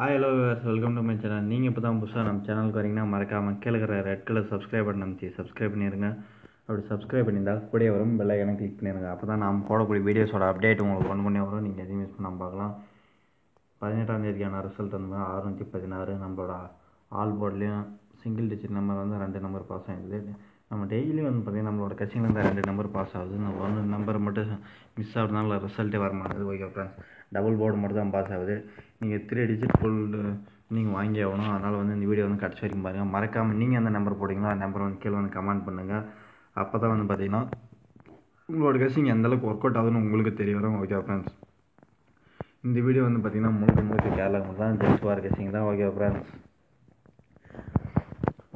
Hello welcome to my channel. நீங்கள் இப்போ தான் புதுசாக நம்ம சேனலுக்கு வரீங்கன்னா மறக்காமல் கீழே இருக்கிற ரெட் கலர் சப்ஸ்கிரைப் பட்டன் அமைச்சு சப்ஸ்கிரைப் பண்ணிடுங்க. அப்படி சப்ஸ்கிரைப் பண்ணியிருந்தால் கூடயே வரும் பெல் ஐக்கானை கிளிக் பண்ணிடுங்க. அப்போ தான் நாம் போடக்கூடிய வீடியோஸோட அப்டேட் உங்களுக்கு ஒன்று பண்ணி வரும். நீங்கள் எதையும் மிஸ் பண்ணாமல் பார்க்கலாம். 18ஆம் தேதிக்கான ரிசல்ட் வந்து 616. நம்மளோட ஆல் போர்ட்லேயும் சிங்கிள் டிஜிட் நம்பர் வந்து 2 நம்பர் பாஸ் ஆகிடுது. நம்ம டெய்லியும் வந்து பார்த்திங்கன்னா நம்மளோட கட்சியிலேருந்து 2 நம்பர் பாஸ் ஆகுது. நம்ம 1 நம்பர் மட்டும் மிஸ் ஆகுறதுனால ரிசல்ட்டே வர மாட்டேங்குது. ஓகே ஃப்ரெண்ட்ஸ், டபுள் போர்டு மட்டும் தான் பாஸ் ஆகுது. நீங்கள் 3 டிஜிட் ஃபுல் நீங்கள் வாங்கி ஆகணும். அதனால் வந்து இந்த வீடியோ வந்து கடைசி வரைக்கும் பாருங்கள். மறக்காமல் நீங்கள் அந்த நம்பர் போட்டிங்களோ அந்த நம்பர் வந்து கீழே வந்து கமெண்ட் பண்ணுங்கள். அப்போ தான் வந்து பார்த்திங்கன்னா உங்களோட கெஸ்ஸிங் எந்தளவுக்கு ஒர்க் அவுட் ஆகுதுன்னு உங்களுக்கு தெரிய வரும். ஓகே ஃப்ரெண்ட்ஸ், இந்த வீடியோ வந்து பார்த்திங்கன்னா முழுக்க கேரளா தான் ஜஸ்ட் வார் கெஸ்ஸிங் தான். ஓகே ஃப்ரெண்ட்ஸ்,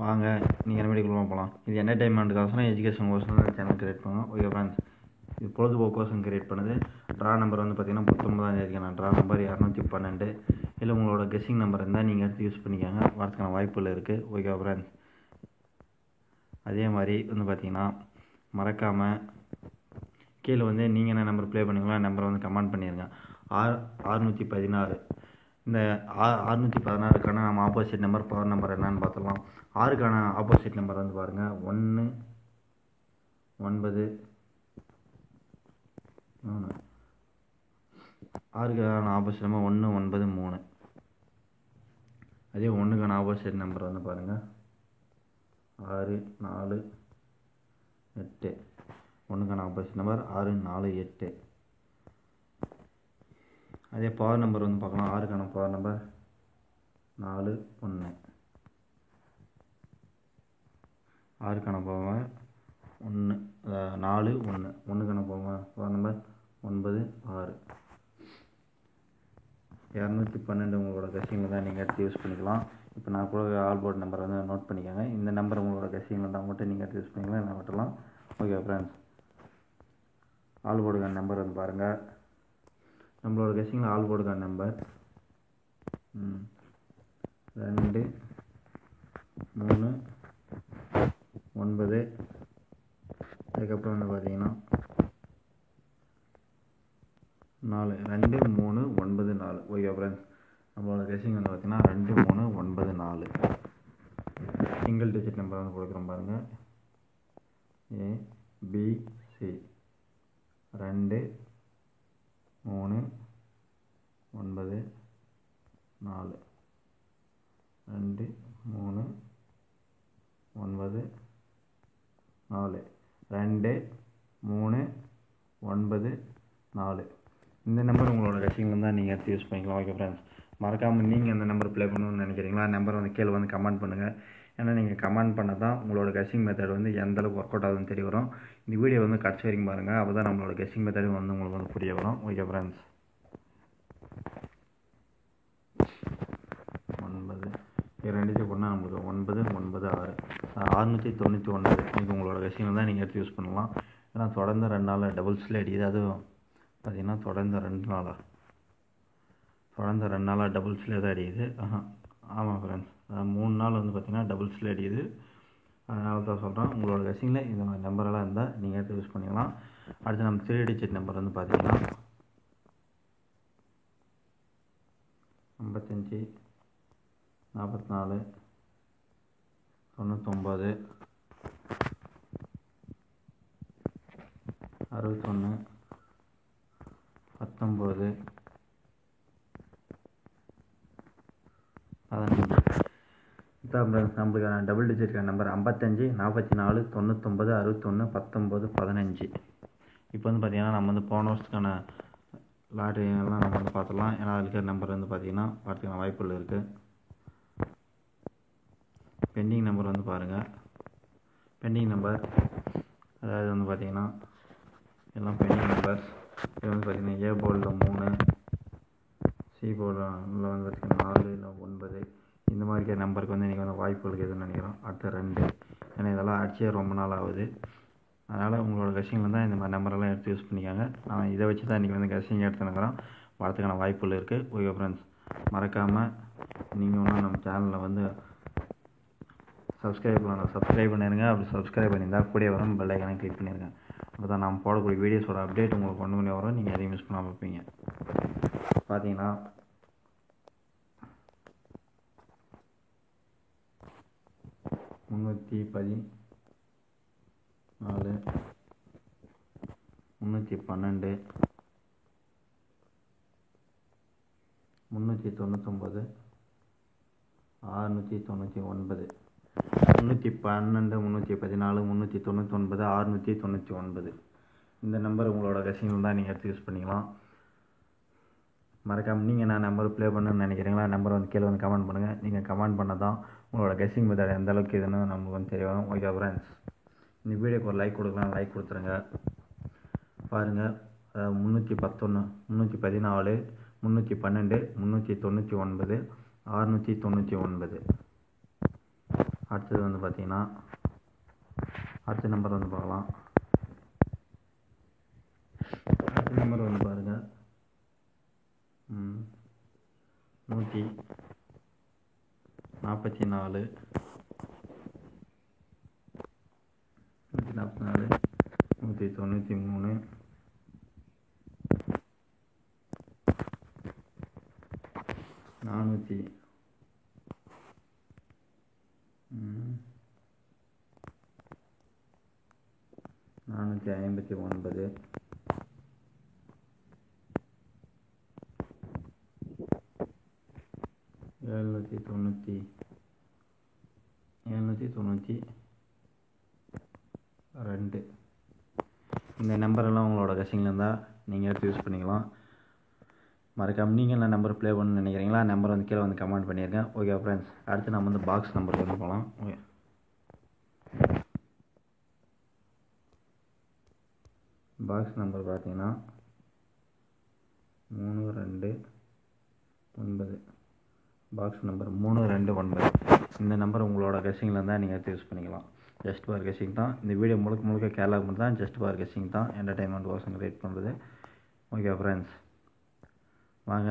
வாங்க நீங்கள் என்ன வீடியோக்குள்ளே போகலாம். இது என்டர்டைன்மெண்ட்டுக்கோசரம் எஜுகேஷன் கோசரம் சேனல் கிரியேட் பண்ணுவோம். ஓகே ஃப்ரெண்ட்ஸ், இது பொழுதுபோக்கோசம் கிரியேட் பண்ணுது. ட்ரா நம்பர் வந்து பார்த்திங்கன்னா 19ஆம் தேதிக்கான ட்ரா நம்பர் 212. இல்லை உங்களோட கெஸ்ஸிங் நம்பர் இருந்தால் நீங்கள் எடுத்து யூஸ் பண்ணிக்கோங்க. வரதுக்கான வாய்ப்புகள் இருக்குது. ஓகே ஃப்ரெண்ட்ஸ், அதே மாதிரி வந்து பார்த்திங்கன்னா மறக்காமல் கீழே வந்து நீங்கள் என்ன நம்பர் ப்ளே பண்ணுவீங்களோ நம்பரை வந்து கமெண்ட் பண்ணிடுங்க. 616. இந்த 616க்கான நம்ம ஆப்போசிட் நம்பர் பவர் நம்பர் என்னன்னு பார்த்துக்கலாம். 6க்கான ஆப்போசிட் நம்பர் வந்து பாருங்கள் 1 9 3. 6க்கான ஆப்போசிட் நம்பர் 1 9 3. அதே 1க்கான ஆப்போசிட் நம்பர் வந்து பாருங்கள் 6 4 8. 1க்கான ஆப்போசிட் நம்பர் 6 4 8. அதே பவர் நம்பர் வந்து பார்க்கலாம். 6க்கான பவர் நம்பர் 4 1. 6க்கான பவர் 1 4 1. 1க்கான பவர் நம்பர் 9 6. 212 உங்களோட கெஸ்ஸிங்கில் தான் நீங்கள் எடுத்து யூஸ் பண்ணிக்கலாம். இப்போ நான் கூட ஆல் போர்ட் நம்பர் வந்து நோட் பண்ணிக்கோங்க. இந்த நம்பர் உங்களோட கெஸ்ஸிங்கில் தான் மட்டும் நீங்கள் எடுத்து யூஸ் பண்ணிக்கலாம், என்ன விட்டலாம். ஓகே ஃப்ரெண்ட்ஸ், ஆல் போர்டுக்கான நம்பர் வந்து பாருங்கள். நம்மளோட கெஸ்ஸிங்கில் ஆல் போர்டுக்கான நம்பர் 2 3 9. அதுக்கப்புறம் வந்து பார்த்தீங்கன்னா 4 2 3 9 4. ஓகே ஃப்ரெண்ட்ஸ், நம்மளோட கெஸ்ஸிங் வந்து பார்த்தீங்கன்னா 2 3 9 4. சிங்கிள் டிஜிட் நம்பர் வந்து கொடுக்குறோம் பாருங்கள். ABC 2 3 9 4. 2 3 9 4. 2 3 9 4. இந்த நம்பர் உங்களோட கெஸ்ஸிங்கில் தான் நீங்கள் எடுத்து யூஸ் பண்ணிக்கலாம். ஓகே ஃப்ரெண்ட்ஸ், மறக்காமல் நீங்கள் அந்த நம்பர் ப்ளே பண்ணணும்னு நினைக்கிறீங்களா நம்பர் வந்து கீழே வந்து கமெண்ட் பண்ணுங்கள். ஏன்னா நீங்கள் கமெண்ட் பண்ண தான் உங்களோட கெஸ்ஸிங் மெத்தட் வந்து எந்தளவுக்கு ஒர்க் அவுட் ஆகுதுன்னு தெரிய வரும். இந்த வீடியோ வந்து கடைசி வரைக்கும் பாருங்கள். அப்போ தான் நம்மளோட கெஸ்ஸிங் மெத்தட் வந்து உங்களுக்கு வந்து புரிய வரும். ஓகே ஃப்ரெண்ட்ஸ், 9 2 பண்ணால் நம்மளுக்கு 9 9 6 699. இது உங்களோட கெஸ்ஸிங்கில் தான் நீங்கள் எடுத்து யூஸ் பண்ணலாம். ஏன்னா தொடர்ந்து 2 நாள் டபுள்ஸில் அடிக்குது. அதுவும் பார்த்திங்கன்னா தொடர்ந்து 2 நாளாக டபுள்ஸ்லேயே தான் அடிக்குது. ஆமாம் ஃப்ரெண்ட்ஸ், 3 நாள் வந்து பார்த்திங்கன்னா டபுள்ஸ்லேயே அடிக்குது. அதனால தான் சொல்கிறேன், உங்களோட கெஸ்ஸிங்கில் இந்த மாதிரி நம்பரெல்லாம் இருந்தால் நீங்கள் எடுத்து யூஸ் பண்ணிக்கலாம். அடுத்து நம்ம 3 டிஜிட் நம்பர் வந்து பார்த்திங்கன்னா 55 44 99 61 19 15. இதான் நம்மளுக்கான டபுள் டிஜிட்கான நம்பர் 55 44 99 61 19 15. இப்போ வந்து பார்த்திங்கன்னா நம்ம வந்து போன வருஷத்துக்கான லாட்ரி எல்லாம் நம்ம வந்து பார்த்துடலாம். ஏன்னா இருக்கிற நம்பர் வந்து பார்த்திங்கன்னா பார்த்துக்கான வாய்ப்புகள் இருக்குது. பெண்டிங் நம்பர் வந்து பாருங்கள். பெண்டிங் நம்பர் அதாவது வந்து பார்த்திங்கன்னா எல்லாம் பெண்டிங் நம்பர்ஸ். இது வந்து பார்த்திங்கன்னா ஏ போர்டில் 3, சி போர்டில் வந்து பார்த்திங்கன்னா 4 இல்லை 9. இந்த மாதிரி நம்பருக்கு வந்து இன்றைக்கி வந்து வாய்ப்புகள் எதுன்னு நினைக்கிறோம். அடுத்த 2. ஏன்னா இதெல்லாம் அடிச்சே ரொம்ப நாள் ஆகுது. அதனால் உங்களோட கெஸ்ஸிங்கில் தான் இந்த மாதிரி நம்பரெல்லாம் எடுத்து யூஸ் பண்ணிக்காங்க. நான் இதை வச்சு தான் இன்றைக்கி வந்து கெஸ்ஸிங் எடுத்துனுக்கிறோம். வரதுக்கான வாய்ப்புகள் இருக்குது. ஓகே ஃப்ரெண்ட்ஸ், மறக்காமல் நீங்கள் ஒன்றும் நம்ம சேனலில் வந்து சப்ஸ்கிரைப் பண்ணிடுங்க. அப்படி சப்ஸ்கிரைப் பண்ணியிருந்தால் கூடயே வரும் பெல் ஐக்கானை கிளிக் பண்ணிடுங்க. அப்போ தான் நாம் போடக்கூடிய வீடியோஸோட அப்டேட் உங்களுக்கு கொண்டு வரும். நீங்கள் எதையும் மிஸ் பண்ணாமல் இருப்பீங்க. பார்த்தீங்கன்னா 314 312 399 699 312 314 399 699 இந்த நம்பர் உங்களோட கெஸ்ஸிங்கில் தான் நீங்கள் எடுத்து யூஸ் பண்ணிக்கலாம். மறக்காமல் நீங்கள் நான் நம்பர் ப்ளே பண்ணணும்னு நினைக்கிறீங்களா, நம்பர் வந்து கீழே வந்து கமெண்ட் பண்ணுங்கள். நீங்கள் கமெண்ட் பண்ணால் தான் உங்களோட கெஸ்ஸிங் மெத்தட் எந்த அளவுக்கு இதுன்னு நமக்கு வந்து தெரிய வரும். ஓகே ஃப்ரெண்ட்ஸ், இந்த வீடியோக்கு ஒரு லைக் கொடுக்கலாம், லைக் கொடுத்துருங்க. பாருங்கள், 311 314 312 399 699. அடுத்தது வந்து பார்த்தீங்கன்னா அடுத்த நம்பர் வந்து பார்க்கலாம். அடுத்த நம்பர் வந்து பாருங்கள் 144 193 400 459 792. இந்த நம்பரெல்லாம் உங்களோட கெஸ்ஸிங்கில் இருந்தால் நீங்கள் எடுத்து யூஸ் பண்ணிக்கலாம். மறக்காமல் நீங்கள் என்ன நம்பர் ப்ளே பண்ணணும்னு நினைக்கிறீங்களா, நம்பர் வந்து கீழே வந்து கமெண்ட் பண்ணியிருக்கேன். ஓகே ஃப்ரெண்ட்ஸ், அடுத்து நம்ம வந்து பாக்ஸ் நம்பருக்கு வந்து போகலாம். ஓகே, பாக்ஸ் நம்பர் பார்த்தீங்கன்னா 329. Box number 329. இந்த நம்பர் உங்களோட கெஸ்ஸிங்கில் இருந்தால் நீங்கள் எடுத்து யூஸ் பண்ணிக்கலாம். ஜஸ்ட் பார் கெஸ்ஸிங் தான். இந்த வீடியோ முழுக்க கேரளாவுக்கு மட்டும் தான். ஜஸ்ட் பார் கெஸ்ஸிங் தான், என்டர்டைன்மெண்ட் கோசம் கிரியேட் பண்ணுறது. ஓகே ஃப்ரெண்ட்ஸ், வாங்க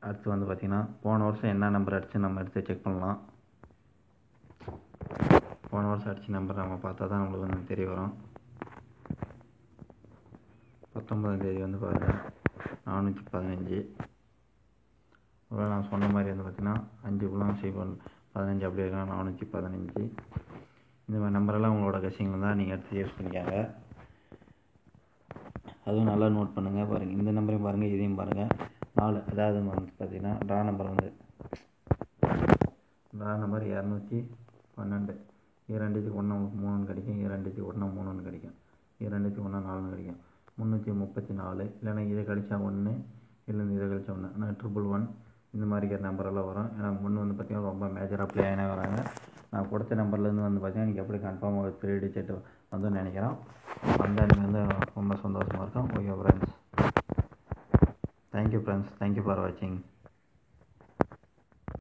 அடுத்து வந்து பார்த்திங்கன்னா போன வருஷம் என்ன நம்பர் அடித்து நம்ம எடுத்து செக் பண்ணலாம். போன வருஷம் அடித்த நம்பர் நம்ம பார்த்தா தான் நம்மளுக்கு வந்து தெரிய வரும். 19ஆம் தேதி வந்து பாருங்கள் 415. அப்புறம் நான் சொன்ன மாதிரி வந்து பார்த்திங்கன்னா 5 15 அப்படி இருக்கலாம். 415. இந்த மாதிரி நம்பரெல்லாம் உங்களோட கெஸ்ஸிங்கில் தான் நீங்கள் எடுத்து யூஸ் பண்ணிக்காங்க. அதுவும் நல்லா நோட் பண்ணுங்கள். பாருங்கள், இந்த நம்பரையும் பாருங்கள், இதையும் பாருங்கள். 4, அதாவது வந்து பார்த்திங்கன்னா ட்ரா நம்பர் 212. 2 1 3 கிடைக்கும், 2 1 3 கிடைக்கும், 2 1 4 கிடைக்கும், 334. இல்லைன்னா இதை கழிச்சா 1, இல்லைன்னா இதை கழிச்சா 1, ஆனால் 111 இந்த மாதிரி நம்பரெல்லாம் வரும். ஏன்னா முன்னு வந்து பார்த்திங்கன்னா ரொம்ப மேஜராக ப்ளே ஆகினே வராங்க. நான் கொடுத்த நம்பர்லேருந்து வந்து பார்த்திங்கன்னா எனக்கு எப்படி கன்ஃபார்மாக ஒரு 3 டிஜிட் வந்து நினைக்கிறேன். அந்த எனக்கு வந்து ரொம்ப சந்தோஷமாக இருக்கும். Okay friends, thank you friends, thank you for வாட்சிங்.